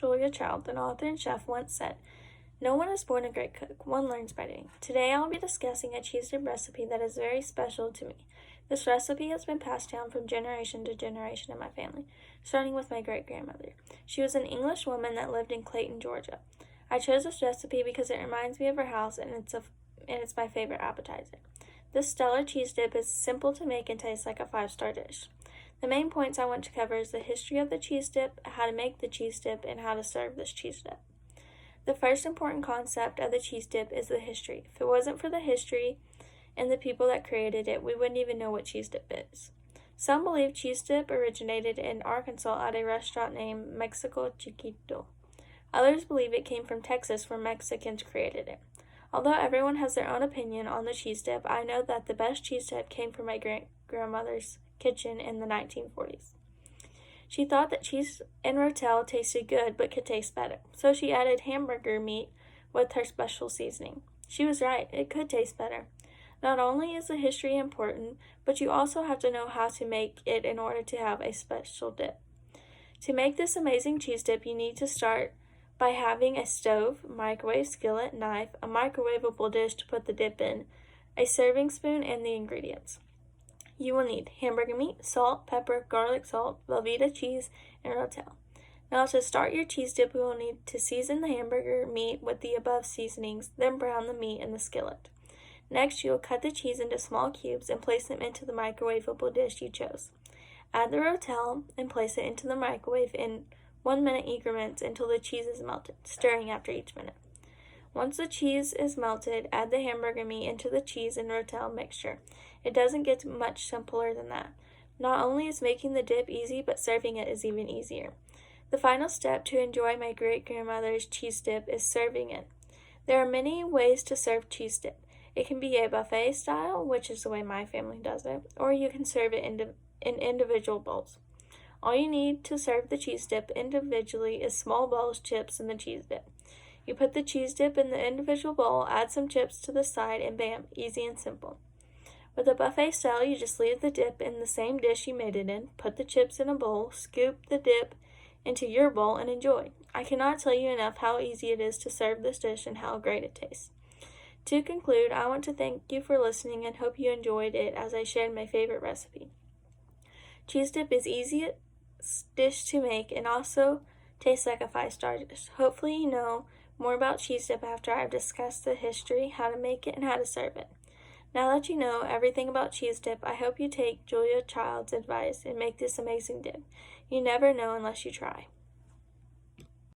Julia Child, an author and chef, once said, "No one is born a great cook. One learns by doing." Today I'll be discussing a cheese dip recipe that is very special to me. This recipe has been passed down from generation to generation in my family, starting with my great-grandmother. She was an English woman that lived in Clayton, Georgia. I chose this recipe because it reminds me of her house and it's my favorite appetizer. This stellar cheese dip is simple to make and tastes like a 5-star dish. The main points I want to cover is the history of the cheese dip, how to make the cheese dip, and how to serve this cheese dip. The first important concept of the cheese dip is the history. If it wasn't for the history and the people that created it, we wouldn't even know what cheese dip is. Some believe cheese dip originated in Arkansas at a restaurant named Mexico Chiquito. Others believe it came from Texas, where Mexicans created it. Although everyone has their own opinion on the cheese dip, I know that the best cheese dip came from my grandmother's kitchen in the 1940s. She thought that cheese and rotel tasted good but could taste better, so she added hamburger meat with her special seasoning. She was right, it could taste better. Not only is the history important, but you also have to know how to make it in order to have a special dip. To make this amazing cheese dip, you need to start by having a stove, microwave, skillet, knife, a microwavable dish to put the dip in, a serving spoon, and the ingredients. You will need hamburger meat, salt, pepper, garlic salt, Velveeta cheese, and rotel. Now to start your cheese dip, we will need to season the hamburger meat with the above seasonings, then brown the meat in the skillet. Next, you will cut the cheese into small cubes and place them into the microwavable dish you chose. Add the rotel and place it into the microwave in 1-minute increments until the cheese is melted, stirring after each minute. Once the cheese is melted, add the hamburger meat into the cheese and rotel mixture. It doesn't get much simpler than that. Not only is making the dip easy, but serving it is even easier. The final step to enjoy my great-grandmother's cheese dip is serving it. There are many ways to serve cheese dip. It can be a buffet style, which is the way my family does it, or you can serve it in individual bowls. All you need to serve the cheese dip individually is small bowls, chips, and the cheese dip. You put the cheese dip in the individual bowl, add some chips to the side, and bam, easy and simple. With a buffet style, you just leave the dip in the same dish you made it in, put the chips in a bowl, scoop the dip into your bowl, and enjoy. I cannot tell you enough how easy it is to serve this dish and how great it tastes. To conclude, I want to thank you for listening and hope you enjoyed it as I shared my favorite recipe. Cheese dip is easiest dish to make and also tastes like a 5-star dish. Hopefully you know more about cheese dip after I've discussed the history, how to make it, and how to serve it. Now that you know everything about cheese dip, I hope you take Julia Child's advice and make this amazing dip. You never know unless you try.